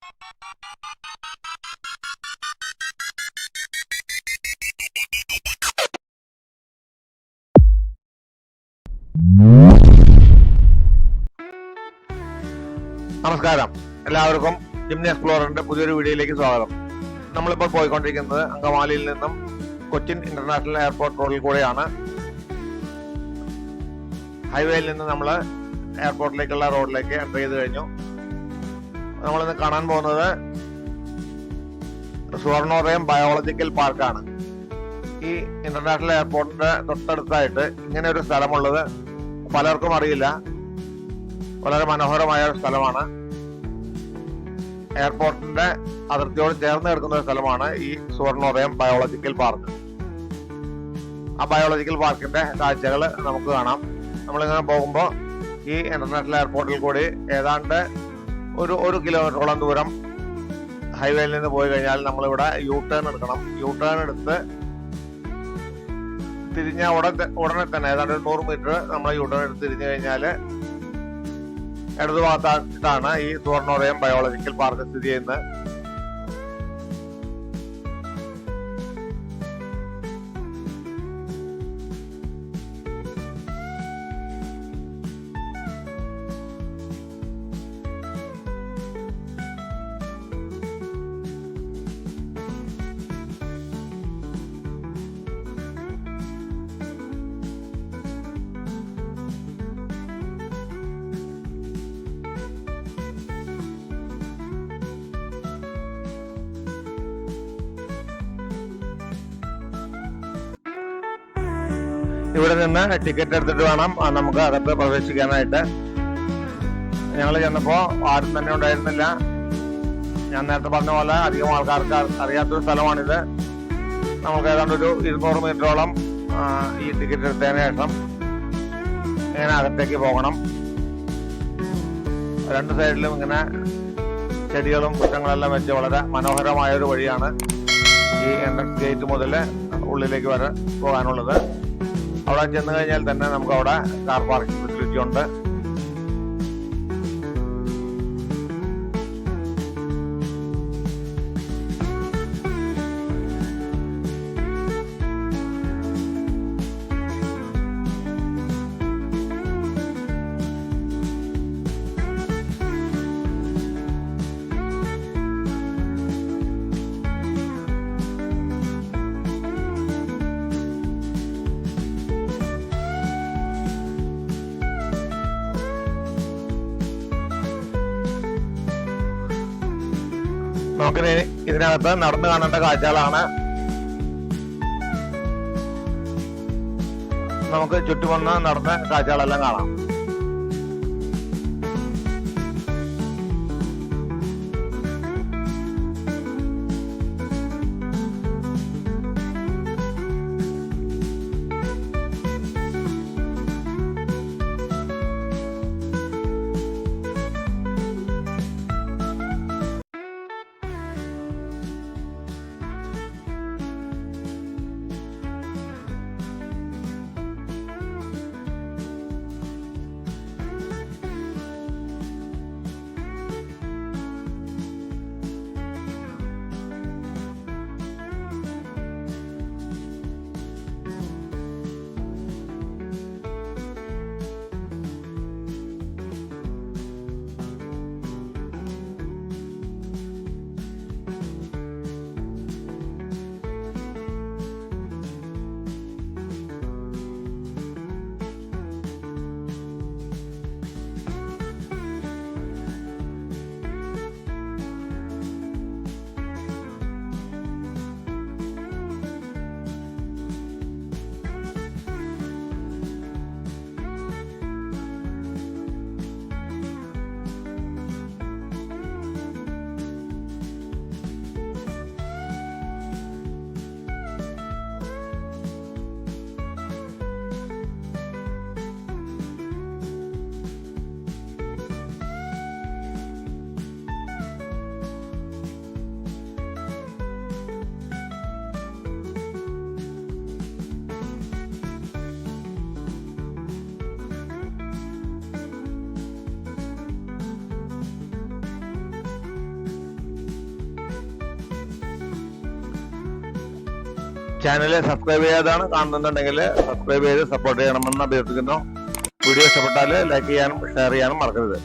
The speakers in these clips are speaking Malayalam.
നമസ്കാരം, എല്ലാവർക്കും ജിംനി എക്സ്പ്ലോററിന്റെ പുതിയൊരു വീഡിയോയിലേക്ക് സ്വാഗതം. നമ്മളിപ്പോൾ പോയിക്കൊണ്ടിരിക്കുന്നത് അങ്കമാലിയിൽ നിന്നും കൊച്ചിൻ ഇന്റർനാഷണൽ എയർപോർട്ട് റോഡിൽ കൂടെയാണ്. ഹൈവേയിൽ നിന്ന് നമ്മൾ എയർപോർട്ടിലേക്കുള്ള റോഡിലേക്ക് എൻ്റർ ചെയ്ത് കഴിഞ്ഞു. നമ്മളിന്ന് കാണാൻ പോകുന്നത് സുവർണോദയം ബയോളജിക്കൽ പാർക്കാണ്. ഈ ഇന്റർനാഷണൽ എയർപോർട്ടിന്റെ തൊട്ടടുത്തായിട്ട് ഇങ്ങനെ ഒരു സ്ഥലമുള്ളത് പലർക്കും അറിയില്ല. വളരെ മനോഹരമായ ഒരു സ്ഥലമാണ്. എയർപോർട്ടിന്റെ അതിർത്തിയോട് ചേർന്ന് കിടക്കുന്ന ഒരു സ്ഥലമാണ് ഈ സുവർണോദയം ബയോളജിക്കൽ പാർക്ക്. ആ ബയോളജിക്കൽ പാർക്കിന്റെ കാഴ്ചകൾ നമുക്ക് കാണാം. നമ്മളിങ്ങനെ പോകുമ്പോൾ ഈ ഇന്റർനാഷണൽ എയർപോർട്ടിൽ കൂടി ഏതാണ്ട് ഒരു കിലോമീറ്ററോളം ദൂരം ഹൈവേയിൽ നിന്ന് പോയി കഴിഞ്ഞാൽ നമ്മളിവിടെ യു ടേൺ എടുക്കണം. യു ടേൺ എടുത്ത് തിരിഞ്ഞ ഉടനെ തന്നെ ഏതാണ്ട് 100 മീറ്റർ നമ്മൾ യു ടേൺ എടുത്ത് തിരിഞ്ഞു കഴിഞ്ഞാൽ ഇടതുഭാഗത്തായിട്ടാണ് ഈ സുവർണോദയം ബയോളജിക്കൽ പാർക്ക് സ്ഥിതി ചെയ്യുന്നത്. ഇവിടെ നിന്ന് ടിക്കറ്റ് എടുത്തിട്ട് വേണം നമുക്ക് അകത്ത് പ്രവേശിക്കാനായിട്ട്. ഞങ്ങൾ ചെന്നപ്പോൾ ആരും തന്നെ ഉണ്ടായിരുന്നില്ല. ഞാൻ നേരത്തെ പറഞ്ഞ പോലെ അധികം ആൾക്കാർക്ക് അറിയാത്തൊരു സ്ഥലമാണിത്. നമുക്ക് ഏതാണ്ട് ഒരു 200 മീറ്ററോളം ഈ ടിക്കറ്റ് എടുത്തതിന് ശേഷം ഇങ്ങനെ അകത്തേക്ക് പോകണം. രണ്ട് സൈഡിലും ഇങ്ങനെ ചെടികളും വൃക്ഷങ്ങളെല്ലാം വെച്ച് വളരെ മനോഹരമായ ഒരു വഴിയാണ് ഈ എൻട്രൻസ് ഗേറ്റ് മുതൽ ഉള്ളിലേക്ക് വരെ പോകാനുള്ളത്. അവിടെ ചെന്ന് കഴിഞ്ഞാൽ തന്നെ നമുക്ക് അവിടെ കാർ പാർക്കിംഗ് ഫെസിലിറ്റി ഉണ്ട്. നമുക്കിനി ഇതിനകത്ത് നടന്നു കാണേണ്ട കാഴ്ചകളാണ്. നമുക്ക് ചുറ്റുമൊന്ന് നടന്ന കാഴ്ചകളെല്ലാം കാണാം. ചാനൽ സബ്സ്ക്രൈബ് ചെയ്യാതാണ് കാണുന്നുണ്ടെങ്കിൽ സബ്സ്ക്രൈബ് ചെയ്ത് സപ്പോർട്ട് ചെയ്യണമെന്ന് അഭ്യർത്ഥിക്കുന്നു. വീഡിയോ ഇഷ്ടപ്പെട്ടാൽ ലൈക്ക് ചെയ്യാനും ഷെയർ ചെയ്യാനും മറക്കരുത്.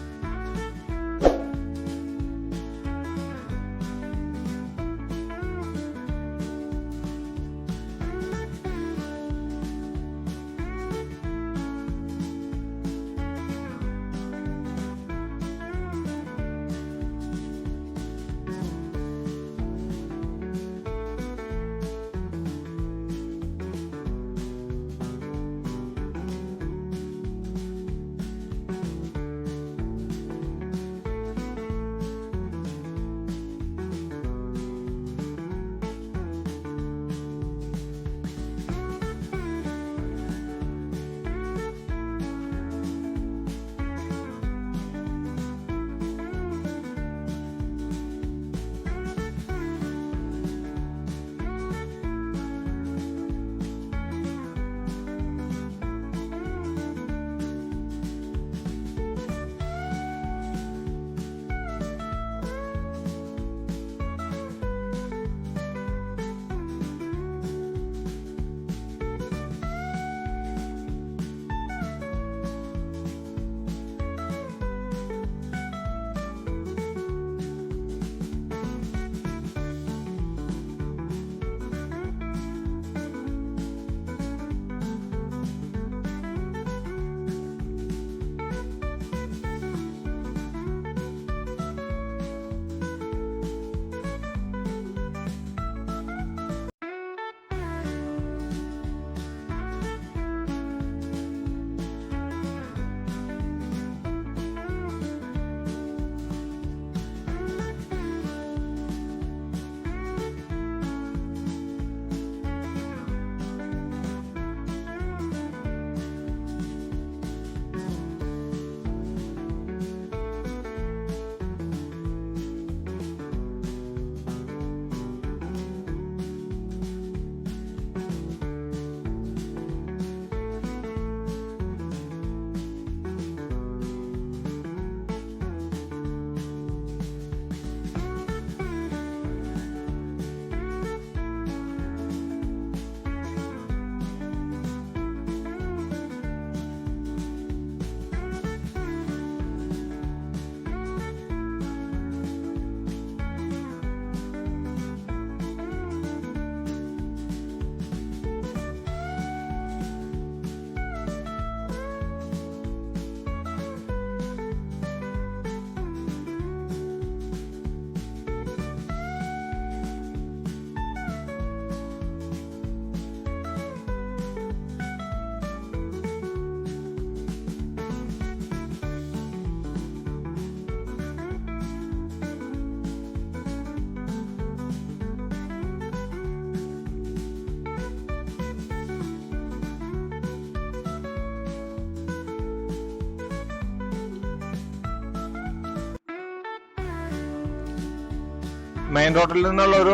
മെയിൻ റോഡിൽ നിന്നുള്ള ഒരു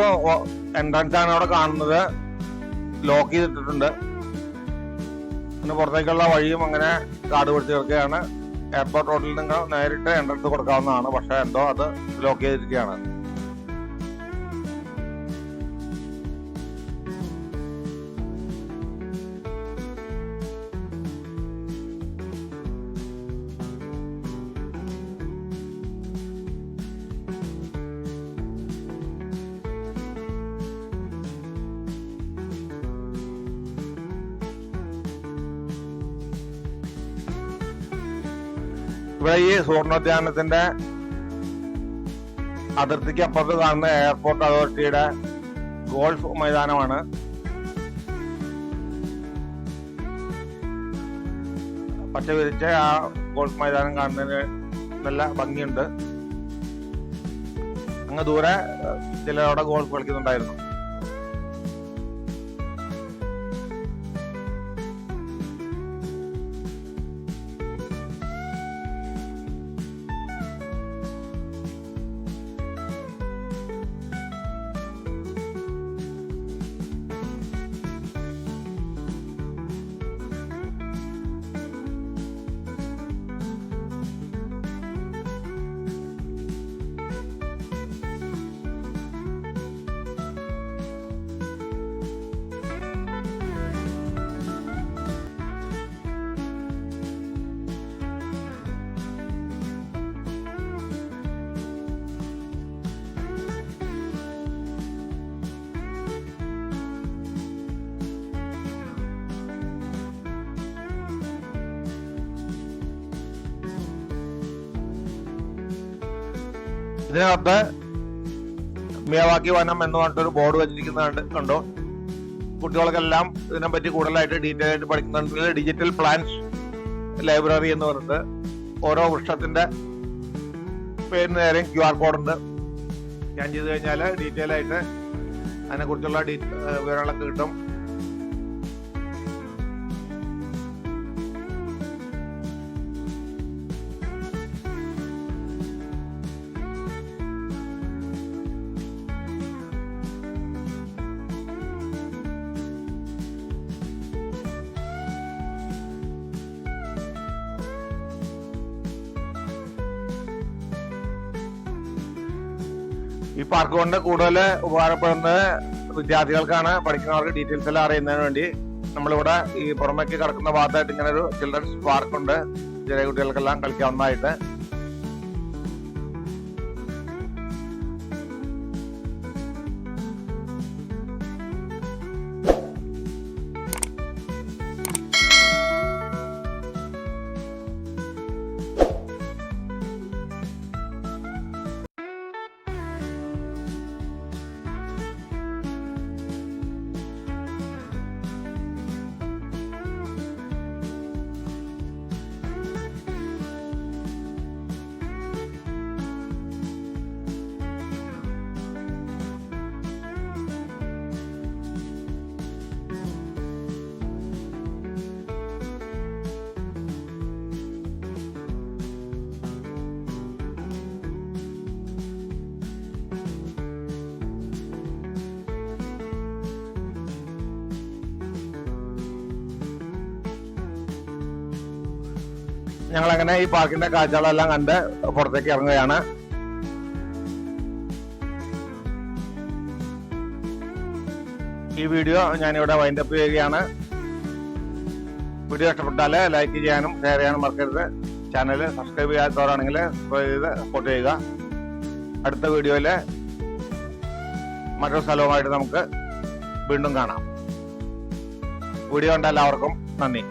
എൻട്രൻസ് ആണ് അവിടെ കാണുന്നത്. ലോക്ക് ചെയ്തിട്ടുണ്ട്. പിന്നെ പുറത്തേക്കുള്ള വഴിയും അങ്ങനെ കാട് പിടിച്ച് കിടക്കുകയാണ്. എയർപോർട്ട് റോഡിൽ നിന്ന് നേരിട്ട് എൻട്രൻസ് കൊടുക്കാവുന്നതാണ്. പക്ഷെ എന്തോ അത് ലോക്ക് ചെയ്തിരിക്കുകയാണ്. ഇവിടെ ഈ സുവർണോദ്യാനത്തിന്റെ അതിർത്തിക്ക് അപ്പുറത്ത് കാണുന്ന എയർപോർട്ട് അതോറിറ്റിയുടെ ഗോൾഫ് മൈതാനമാണ്. പച്ച വിരിച്ച ആ ഗോൾഫ് മൈതാനം കാണുന്നതിന് നല്ല ഭംഗിയുണ്ട്. അങ്ങ് ദൂരെ ചിലരവിടെ ഗോൾഫ് കളിക്കുന്നുണ്ടായിരുന്നു. ഇതിനകത്ത് മിയാവാക്കി വനം എന്ന് പറഞ്ഞിട്ടൊരു ബോർഡ് വെച്ചിരിക്കുന്നത് കണ്ടോ. കുട്ടികൾക്കെല്ലാം ഇതിനെപ്പറ്റി കൂടുതലായിട്ട് ഡീറ്റെയിൽ ആയിട്ട് പഠിക്കുന്നുണ്ടെങ്കിൽ ഡിജിറ്റൽ പ്ലാന്റ്സ് ലൈബ്രറി എന്ന് പറഞ്ഞിട്ട് ഓരോ വൃക്ഷത്തിന്റെ പേരിന് നേരെ QR കോഡ് ഉണ്ട്. സ്കാൻ ചെയ്ത് കഴിഞ്ഞാൽ ഡീറ്റെയിൽ ആയിട്ട് അതിനെക്കുറിച്ചുള്ള വിവരങ്ങളൊക്കെ കിട്ടും. ഈ പാർക്ക് കൊണ്ട് കൂടുതൽ ഉപകാരപ്പെടുന്നത് വിദ്യാർത്ഥികൾക്കാണ്. പഠിക്കുന്നവർക്ക് ഡീറ്റെയിൽസ് എല്ലാം അറിയുന്നതിന് വേണ്ടി നമ്മളിവിടെ ഈ പുറമേക്ക് കിടക്കുന്ന ഭാഗത്തായിട്ട് ഇങ്ങനെ ഒരു ചിൽഡ്രൻസ് പാർക്ക് ഉണ്ട്, ചെറിയ കുട്ടികൾക്കെല്ലാം കളിക്കാവുന്നതായിട്ട്. ഞങ്ങളങ്ങനെ ഈ പാർക്കിന്റെ കാഴ്ചകളെല്ലാം കണ്ട് പുറത്തേക്ക് ഇറങ്ങുകയാണ്. ഈ വീഡിയോ ഞാനിവിടെ വൈൻഡപ്പ് ചെയ്യുകയാണ്. വീഡിയോ ഇഷ്ടപ്പെട്ടാൽ ലൈക്ക് ചെയ്യാനും ഷെയർ ചെയ്യാനും മറക്കരുത്. ചാനൽ സബ്സ്ക്രൈബ് ചെയ്യാത്തവരാണെങ്കിൽ സബ്സ്ക്രൈബ് ചെയ്ത് സപ്പോർട്ട് ചെയ്യുക. അടുത്ത വീഡിയോയിൽ മറ്റൊരു സ്ഥലവുമായിട്ട് നമുക്ക് വീണ്ടും കാണാം. വീഡിയോ കണ്ട എല്ലാവർക്കും നന്ദി.